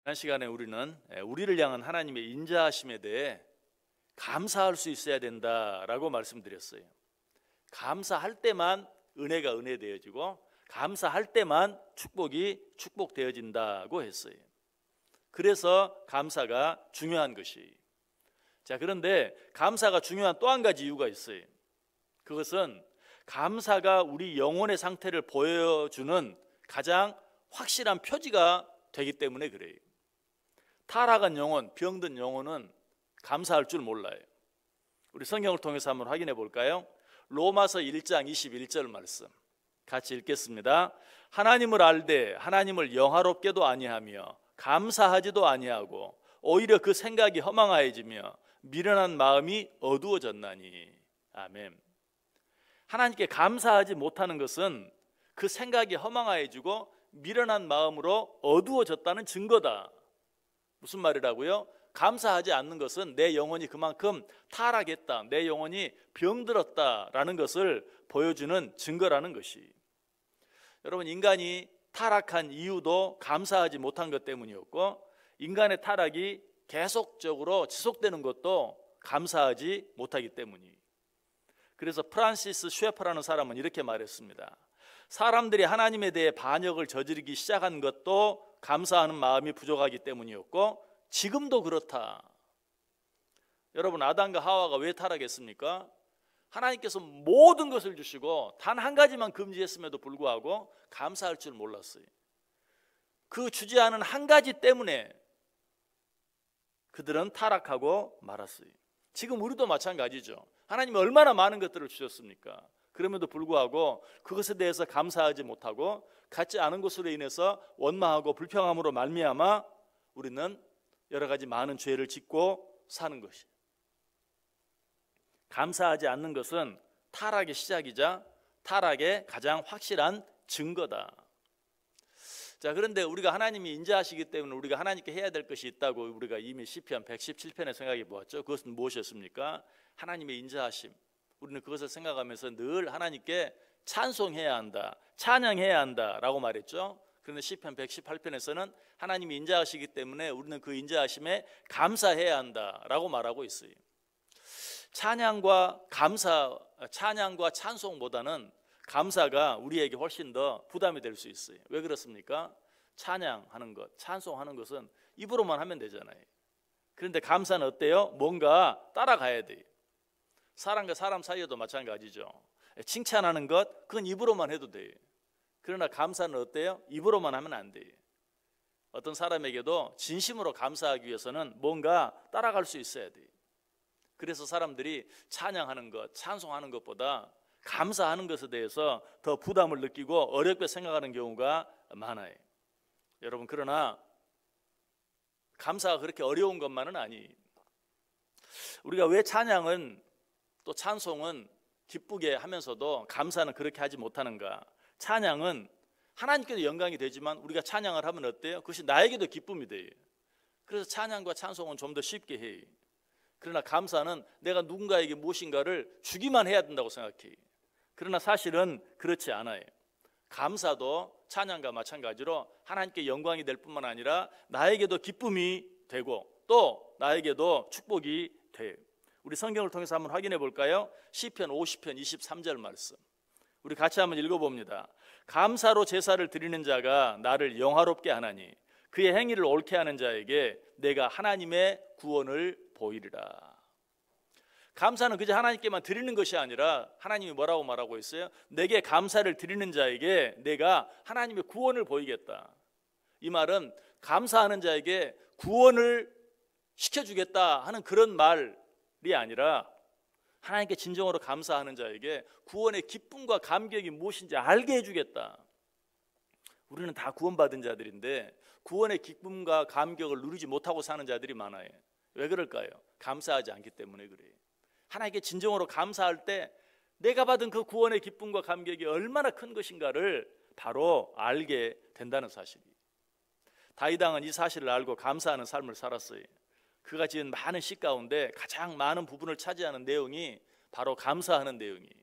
지난 시간에 우리는 우리를 향한 하나님의 인자하심에 대해 감사할 수 있어야 된다라고 말씀드렸어요. 감사할 때만 은혜가 은혜되어지고 감사할 때만 축복이 축복되어진다고 했어요. 그래서 감사가 중요한 것이. 자, 그런데 감사가 중요한 또 한 가지 이유가 있어요. 그것은 감사가 우리 영혼의 상태를 보여주는 가장 확실한 표지가 되기 때문에 그래요. 타락한 영혼, 병든 영혼은 감사할 줄 몰라요. 우리 성경을 통해서 한번 확인해 볼까요? 로마서 1장 21절 말씀 같이 읽겠습니다. 하나님을 알되 하나님을 영화롭게도 아니하며 감사하지도 아니하고 오히려 그 생각이 허망하여지며 미련한 마음이 어두워졌나니. 아멘. 하나님께 감사하지 못하는 것은 그 생각이 허망하여지고 미련한 마음으로 어두워졌다는 증거다. 무슨 말이라고요? 감사하지 않는 것은 내 영혼이 그만큼 타락했다, 내 영혼이 병들었다라는 것을 보여주는 증거라는 것이. 여러분, 인간이 타락한 이유도 감사하지 못한 것 때문이었고, 인간의 타락이 계속적으로 지속되는 것도 감사하지 못하기 때문이. 그래서 프란시스 쉐퍼라는 사람은 이렇게 말했습니다. 사람들이 하나님에 대해 반역을 저지르기 시작한 것도 감사하는 마음이 부족하기 때문이었고 지금도 그렇다. 여러분, 아담과 하와가 왜 타락했습니까? 하나님께서 모든 것을 주시고 단 한 가지만 금지했음에도 불구하고 감사할 줄 몰랐어요. 그 주지 않은 한 가지 때문에 그들은 타락하고 말았어요. 지금 우리도 마찬가지죠. 하나님이 얼마나 많은 것들을 주셨습니까? 그럼에도 불구하고 그것에 대해서 감사하지 못하고 갖지 않은 것으로 인해서 원망하고 불평함으로 말미암아 우리는 여러 가지 많은 죄를 짓고 사는 것이. 감사하지 않는 것은 타락의 시작이자 타락의 가장 확실한 증거다. 자, 그런데 우리가 하나님이 인자하시기 때문에 우리가 하나님께 해야 될 것이 있다고 우리가 이미 시편 117편에 생각해 보았죠. 그것은 무엇이었습니까? 하나님의 인자하심. 우리는 그것을 생각하면서 늘 하나님께 찬송해야 한다, 찬양해야 한다라고 말했죠. 그런데 시편 118편에서는 하나님이 인자하시기 때문에 우리는 그 인자하심에 감사해야 한다라고 말하고 있어요. 찬양과 찬송보다는 감사가 우리에게 훨씬 더 부담이 될 수 있어요. 왜 그렇습니까? 찬양하는 것, 찬송하는 것은 입으로만 하면 되잖아요. 그런데 감사는 어때요? 뭔가 따라가야 돼요. 사람과 사람 사이에도 마찬가지죠. 칭찬하는 것, 그건 입으로만 해도 돼요. 그러나 감사는 어때요? 입으로만 하면 안 돼요. 어떤 사람에게도 진심으로 감사하기 위해서는 뭔가 따라갈 수 있어야 돼요. 그래서 사람들이 찬양하는 것, 찬송하는 것보다 감사하는 것에 대해서 더 부담을 느끼고 어렵게 생각하는 경우가 많아요. 여러분, 그러나 감사가 그렇게 어려운 것만은 아니에요. 우리가 왜 찬양은 또 찬송은 기쁘게 하면서도 감사는 그렇게 하지 못하는가? 찬양은 하나님께도 영광이 되지만 우리가 찬양을 하면 어때요? 그것이 나에게도 기쁨이 돼요. 그래서 찬양과 찬송은 좀 더 쉽게 해요. 그러나 감사는 내가 누군가에게 무엇인가를 주기만 해야 된다고 생각해요. 그러나 사실은 그렇지 않아요. 감사도 찬양과 마찬가지로 하나님께 영광이 될 뿐만 아니라 나에게도 기쁨이 되고 또 나에게도 축복이 돼요. 우리 성경을 통해서 한번 확인해 볼까요? 시편 50편 23절 말씀 우리 같이 한번 읽어봅니다. 감사로 제사를 드리는 자가 나를 영화롭게 하나니 그의 행위를 옳게 하는 자에게 내가 하나님의 구원을 보이리라. 감사는 그저 하나님께만 드리는 것이 아니라 하나님이 뭐라고 말하고 있어요? 내게 감사를 드리는 자에게 내가 하나님의 구원을 보이겠다. 이 말은 감사하는 자에게 구원을 시켜주겠다 하는 그런 말이 아니라 하나님께 진정으로 감사하는 자에게 구원의 기쁨과 감격이 무엇인지 알게 해주겠다. 우리는 다 구원받은 자들인데 구원의 기쁨과 감격을 누리지 못하고 사는 자들이 많아요. 왜 그럴까요? 감사하지 않기 때문에 그래요. 하나님께 진정으로 감사할 때 내가 받은 그 구원의 기쁨과 감격이 얼마나 큰 것인가를 바로 알게 된다는 사실이에요. 다윗 왕은 이 사실을 알고 감사하는 삶을 살았어요. 그가 지은 많은 시 가운데 가장 많은 부분을 차지하는 내용이 바로 감사하는 내용이에요.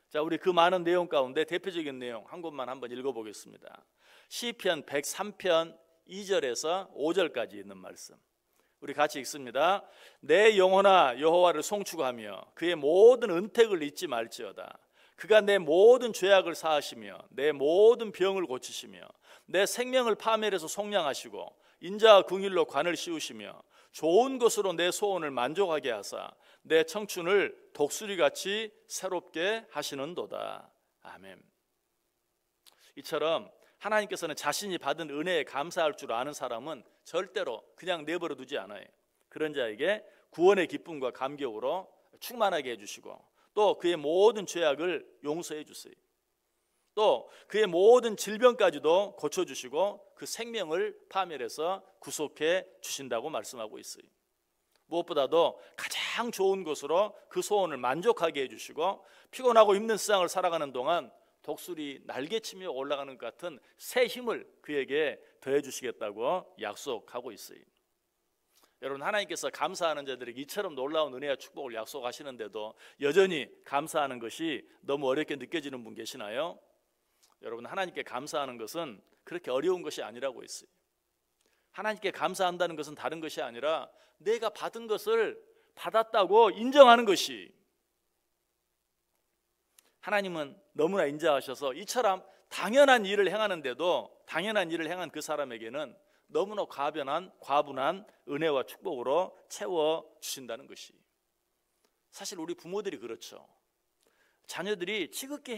자, 우리 그 많은 내용 가운데 대표적인 내용 한 곳만 한번 읽어보겠습니다. 시편 103편 2절에서 5절까지 있는 말씀, 우리 같이 읽습니다. 내 영혼아 여호와를 송축하며 그의 모든 은택을 잊지 말지어다. 그가 내 모든 죄악을 사하시며 내 모든 병을 고치시며 내 생명을 파멸해서 속량하시고 인자와 긍휼로 관을 씌우시며 좋은 것으로 내 소원을 만족하게 하사 내 청춘을 독수리같이 새롭게 하시는도다. 아멘. 이처럼 하나님께서는 자신이 받은 은혜에 감사할 줄 아는 사람은 절대로 그냥 내버려 두지 않아요. 그런 자에게 구원의 기쁨과 감격으로 충만하게 해주시고 또 그의 모든 죄악을 용서해 주세요. 또 그의 모든 질병까지도 고쳐주시고 그 생명을 파멸해서 구속해 주신다고 말씀하고 있어요. 무엇보다도 가장 좋은 것으로 그 소원을 만족하게 해주시고 피곤하고 힘든 세상을 살아가는 동안 독수리 날개치며 올라가는 것 같은 새 힘을 그에게 더해 주시겠다고 약속하고 있어요. 여러분, 하나님께서 감사하는 자들에게 이처럼 놀라운 은혜와 축복을 약속하시는데도 여전히 감사하는 것이 너무 어렵게 느껴지는 분 계시나요? 여러분, 하나님께 감사하는 것은 그렇게 어려운 것이 아니라고 했어요. 하나님께 감사한다는 것은 다른 것이 아니라 내가 받은 것을 받았다고 인정하는 것이, 하나님은 너무나 인자하셔서 이처럼 당연한 일을 행하는데도 당연한 일을 행한 그 사람에게는 너무나 과분한 은혜와 축복으로 채워주신다는 것이, 사실 우리 부모들이 그렇죠. 자녀들이 지극히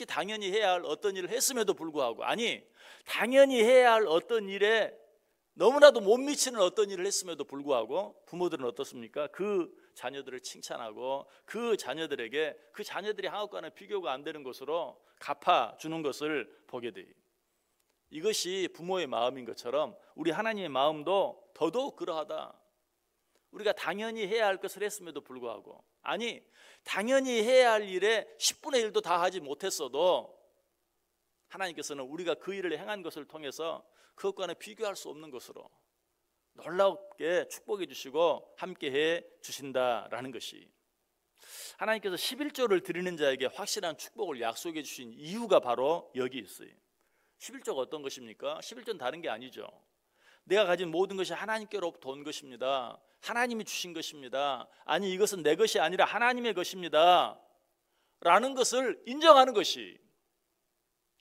당연히 해야 할 어떤 일을 했음에도 불구하고, 아니 당연히 해야 할 어떤 일에 너무나도 못 미치는 어떤 일을 했음에도 불구하고 부모들은 어떻습니까? 그 자녀들을 칭찬하고 그 자녀들에게 그 자녀들이 한국과는 비교가 안 되는 것으로 갚아주는 것을 보게 돼요. 이것이 부모의 마음인 것처럼 우리 하나님의 마음도 더더욱 그러하다. 우리가 당연히 해야 할 것을 했음에도 불구하고, 아니 당연히 해야 할 일에 10분의 1도 다 하지 못했어도 하나님께서는 우리가 그 일을 행한 것을 통해서 그것과는 비교할 수 없는 것으로 놀랍게 축복해 주시고 함께해 주신다라는 것이, 하나님께서 11조를 드리는 자에게 확실한 축복을 약속해 주신 이유가 바로 여기 있어요. 11조가 어떤 것입니까? 11조는 다른 게 아니죠. 내가 가진 모든 것이 하나님께로부터 온 것입니다. 하나님이 주신 것입니다. 아니 이것은 내 것이 아니라 하나님의 것입니다 라는 것을 인정하는 것이,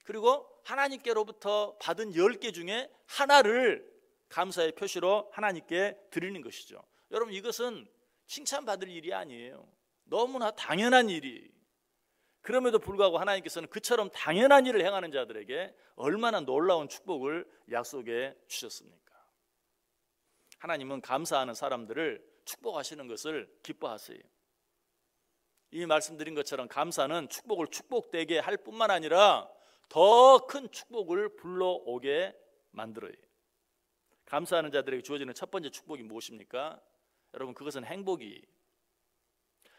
그리고 하나님께로부터 받은 10개 중에 하나를 감사의 표시로 하나님께 드리는 것이죠. 여러분, 이것은 칭찬받을 일이 아니에요. 너무나 당연한 일이, 그럼에도 불구하고 하나님께서는 그처럼 당연한 일을 행하는 자들에게 얼마나 놀라운 축복을 약속해 주셨습니까? 하나님은 감사하는 사람들을 축복하시는 것을 기뻐하세요. 이미 말씀드린 것처럼 감사는 축복을 축복되게 할 뿐만 아니라 더 큰 축복을 불러오게 만들어요. 감사하는 자들에게 주어지는 첫 번째 축복이 무엇입니까? 여러분, 그것은 행복이.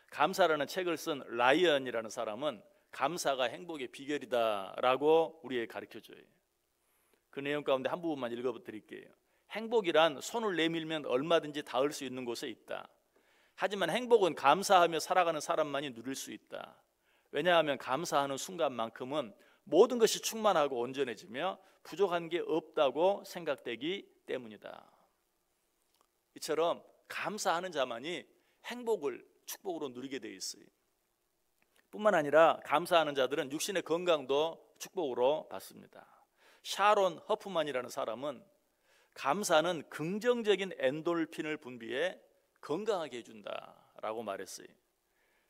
감사라는 책을 쓴 라이언이라는 사람은 감사가 행복의 비결이다라고 우리에게 가르쳐줘요. 그 내용 가운데 한 부분만 읽어드릴게요. 행복이란 손을 내밀면 얼마든지 닿을 수 있는 곳에 있다. 하지만 행복은 감사하며 살아가는 사람만이 누릴 수 있다. 왜냐하면 감사하는 순간만큼은 모든 것이 충만하고 온전해지며 부족한 게 없다고 생각되기 때문이다. 이처럼 감사하는 자만이 행복을, 축복으로 누리게 되어 있어요. 뿐만 아니라 감사하는 자들은 육신의 건강도 축복으로 받습니다. 샤론 허프만이라는 사람은 감사는 긍정적인 엔돌핀을 분비해 건강하게 해준다라고 말했어요.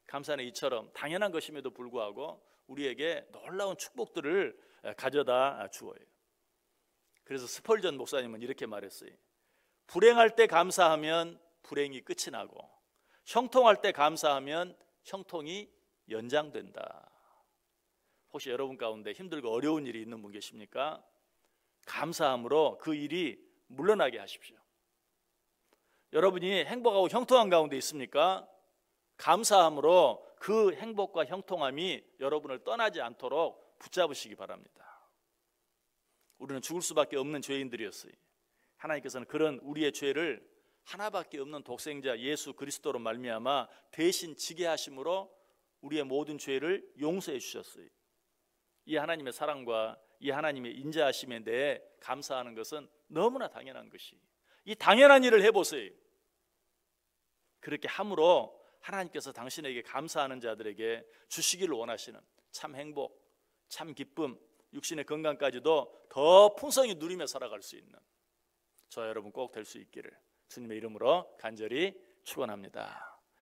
감사는 이처럼 당연한 것임에도 불구하고 우리에게 놀라운 축복들을 가져다 주어요. 그래서 스펄전 목사님은 이렇게 말했어요. 불행할 때 감사하면 불행이 끝이 나고 형통할 때 감사하면 형통이 연장된다. 혹시 여러분 가운데 힘들고 어려운 일이 있는 분 계십니까? 감사함으로 그 일이 물러나게 하십시오. 여러분이 행복하고 형통한 가운데 있습니까? 감사함으로 그 행복과 형통함이 여러분을 떠나지 않도록 붙잡으시기 바랍니다. 우리는 죽을 수밖에 없는 죄인들이었어요. 하나님께서는 그런 우리의 죄를 하나밖에 없는 독생자 예수 그리스도로 말미암아 대신 지게 하심으로 우리의 모든 죄를 용서해 주셨어요. 이 하나님의 사랑과 이 하나님의 인자하심에 대해 감사하는 것은 너무나 당연한 것이. 이 당연한 일을 해보세요. 그렇게 함으로 하나님께서 당신에게 감사하는 자들에게 주시기를 원하시는 참 행복, 참 기쁨, 육신의 건강까지도 더 풍성히 누리며 살아갈 수 있는 저와 여러분 꼭 될 수 있기를 주님의 이름으로 간절히 축원합니다.